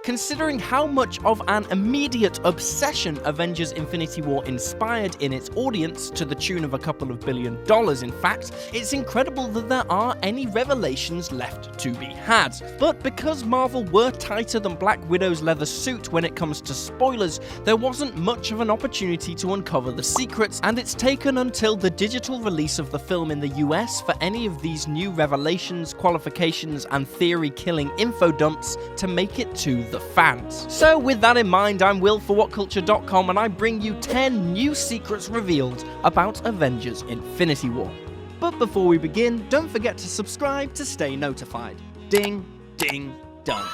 Considering how much of an immediate obsession Avengers Infinity War inspired in its audience, to the tune of a couple of $1 billion in fact, it's incredible that there are any revelations left to be had. But because Marvel were tighter than Black Widow's leather suit when it comes to spoilers, there wasn't much of an opportunity to uncover the secrets, and it's taken until the digital release of the film in the US for any of these new revelations, qualifications, and theory-killing info dumps to make it to the fans. So with that in mind, I'm Will for WhatCulture.com, and I bring you 10 new secrets revealed about Avengers Infinity War. But before we begin, don't forget to subscribe to stay notified. Ding, ding, done.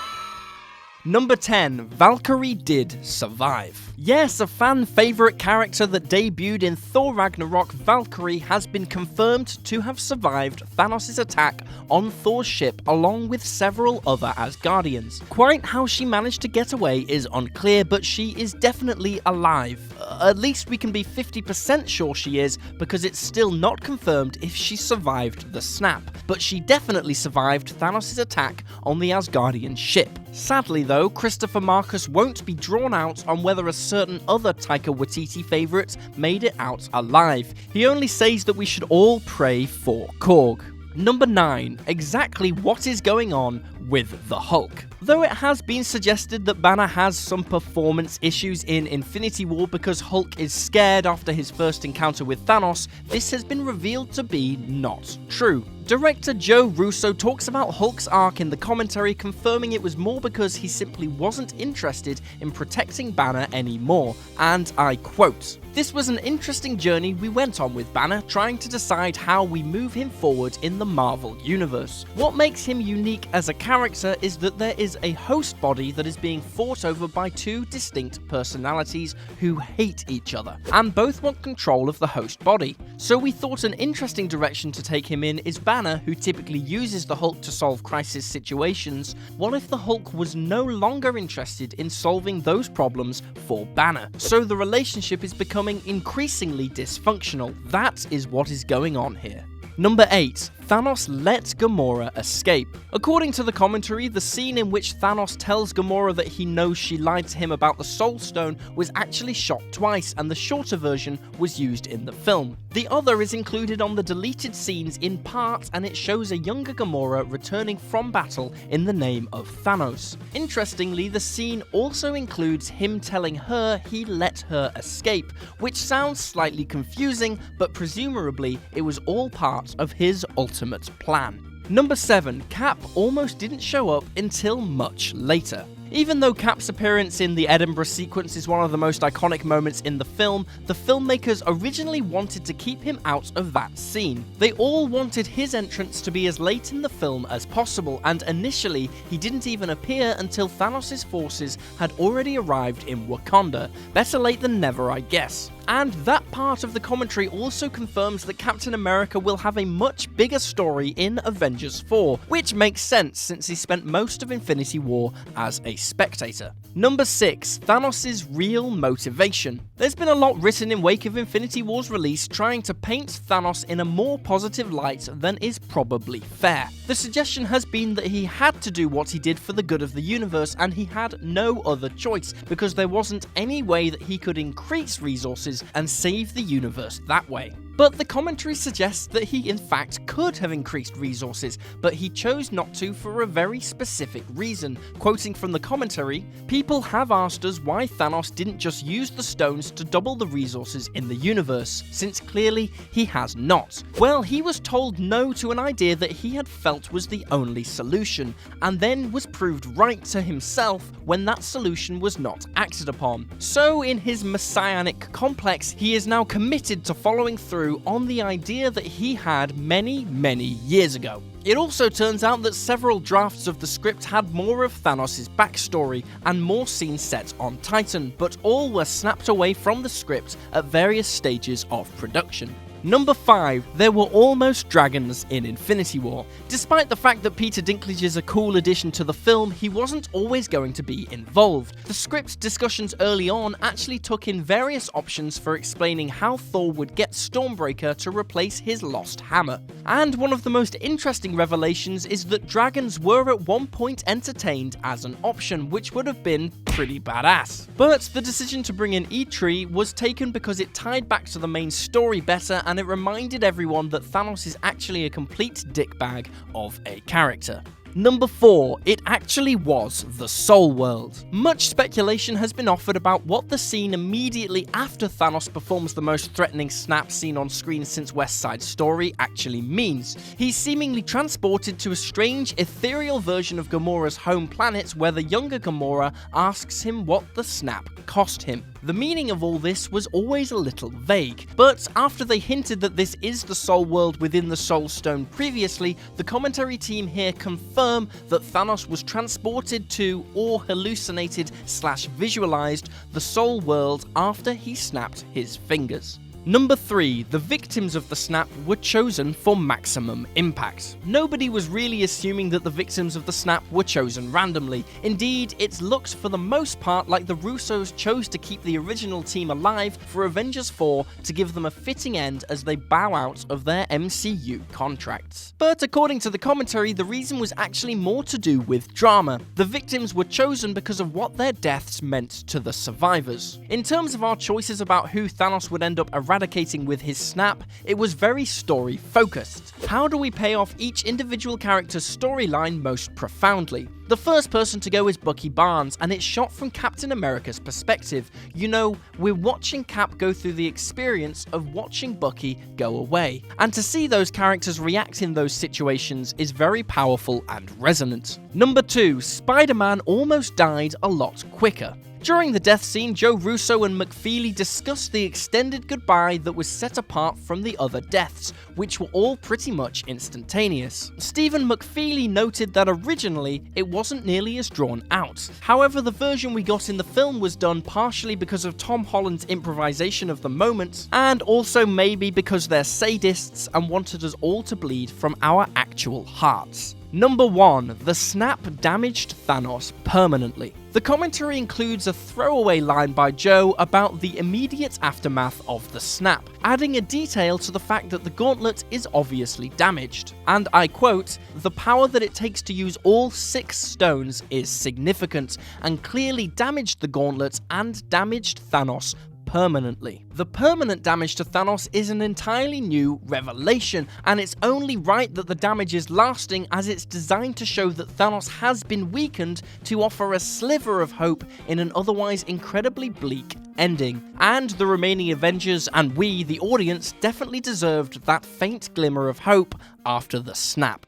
Number 10. Valkyrie did survive. Yes, a fan favourite character that debuted in Thor Ragnarok, Valkyrie has been confirmed to have survived Thanos' attack on Thor's ship along with several other Asgardians. Quite how she managed to get away is unclear, but she is definitely alive. At least we can be 50% sure she is, because it's still not confirmed if she survived the snap. But she definitely survived Thanos' attack on the Asgardian ship. Sadly though, Christopher Marcus won't be drawn out on whether a certain other Taika Waititi favourite made it out alive. He only says that we should all pray for Korg. Number 9. Exactly what is going on with the Hulk. Though it has been suggested that Banner has some performance issues in Infinity War because Hulk is scared after his first encounter with Thanos, this has been revealed to be not true. Director Joe Russo talks about Hulk's arc in the commentary, confirming it was more because he simply wasn't interested in protecting Banner anymore, and I quote, "This was an interesting journey we went on with Banner, trying to decide how we move him forward in the Marvel Universe. What makes him unique as a character is that there is a host body that is being fought over by two distinct personalities who hate each other, and both want control of the host body. So we thought an interesting direction to take him in is Banner, who typically uses the Hulk to solve crisis situations. What if the Hulk was no longer interested in solving those problems for Banner? So the relationship is becoming increasingly dysfunctional. That is what is going on here." Number 8. Thanos let Gamora escape. According to the commentary, the scene in which Thanos tells Gamora that he knows she lied to him about the Soul Stone was actually shot twice, and the shorter version was used in the film. The other is included on the deleted scenes in part, and it shows a younger Gamora returning from battle in the name of Thanos. Interestingly, the scene also includes him telling her he let her escape, which sounds slightly confusing, but presumably it was all part of his ultimate plan. Number 7. Cap almost didn't show up until much later. Even though Cap's appearance in the Edinburgh sequence is one of the most iconic moments in the film, the filmmakers originally wanted to keep him out of that scene. They all wanted his entrance to be as late in the film as possible, and initially he didn't even appear until Thanos' forces had already arrived in Wakanda. Better late than never, I guess. And that part of the commentary also confirms that Captain America will have a much bigger story in Avengers 4, which makes sense since he spent most of Infinity War as a spectator. Number 6. Thanos' real motivation. There's been a lot written in wake of Infinity War's release trying to paint Thanos in a more positive light than is probably fair. The suggestion has been that he had to do what he did for the good of the universe, and he had no other choice because there wasn't any way that he could increase resources and save the universe that way. But the commentary suggests that he in fact could have increased resources, but he chose not to for a very specific reason. Quoting from the commentary, "People have asked us why Thanos didn't just use the stones to double the resources in the universe, since clearly he has not. Well, he was told no to an idea that he had felt was the only solution, and then was proved right to himself when that solution was not acted upon. So in his messianic complex, he is now committed to following through on the idea that he had many years ago." It also turns out that several drafts of the script had more of Thanos' backstory and more scenes set on Titan, but all were snapped away from the script at various stages of production. Number 5. There were almost dragons in Infinity War. Despite the fact that Peter Dinklage is a cool addition to the film, he wasn't always going to be involved. The script discussions early on actually took in various options for explaining how Thor would get Stormbreaker to replace his lost hammer. And one of the most interesting revelations is that dragons were at one point entertained as an option, which would have been pretty badass. But the decision to bring in Eitri was taken because it tied back to the main story better, and it reminded everyone that Thanos is actually a complete dickbag of a character. Number 4. It actually was the Soul World. Much speculation has been offered about what the scene immediately after Thanos performs the most threatening snap seen on screen since West Side Story actually means. He's seemingly transported to a strange, ethereal version of Gamora's home planet where the younger Gamora asks him what the snap cost him. The meaning of all this was always a little vague, but after they hinted that this is the Soul World within the Soul Stone previously, the commentary team here confirm that Thanos was transported to, or hallucinated/visualized, the Soul World after he snapped his fingers. Number 3. The victims of the snap were chosen for maximum impact. Nobody was really assuming that the victims of the snap were chosen randomly. Indeed, it looks for the most part like the Russos chose to keep the original team alive for Avengers 4 to give them a fitting end as they bow out of their MCU contracts. But according to the commentary, the reason was actually more to do with drama. The victims were chosen because of what their deaths meant to the survivors. In terms of our choices about who Thanos would end up eradicating with his snap, it was very story focused. How do we pay off each individual character's storyline most profoundly? The first person to go is Bucky Barnes, and it's shot from Captain America's perspective. You know, we're watching Cap go through the experience of watching Bucky go away. And to see those characters react in those situations is very powerful and resonant. Number 2, Spider-Man almost died a lot quicker. During the death scene, Joe Russo and McFeely discussed the extended goodbye that was set apart from the other deaths, which were all pretty much instantaneous. Stephen McFeely noted that originally it wasn't nearly as drawn out. However, the version we got in the film was done partially because of Tom Holland's improvisation of the moment, and also maybe because they're sadists and wanted us all to bleed from our actual hearts. Number 1. The snap damaged Thanos permanently. The commentary includes a throwaway line by Joe about the immediate aftermath of the snap, adding a detail to the fact that the gauntlet is obviously damaged. And I quote, "The power that it takes to use all 6 stones is significant, and clearly damaged the gauntlet and damaged Thanos permanently." The permanent damage to Thanos is an entirely new revelation, and it's only right that the damage is lasting, as it's designed to show that Thanos has been weakened to offer a sliver of hope in an otherwise incredibly bleak ending. And the remaining Avengers and we, the audience, definitely deserved that faint glimmer of hope after the snap.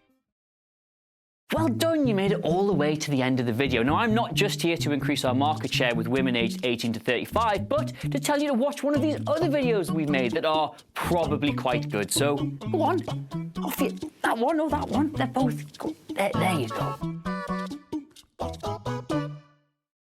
Well done, you made it all the way to the end of the video. Now, I'm not just here to increase our market share with women aged 18 to 35, but to tell you to watch one of these other videos we've made that are probably quite good. So, go on, off you, that one or that one, they're both good. There you go.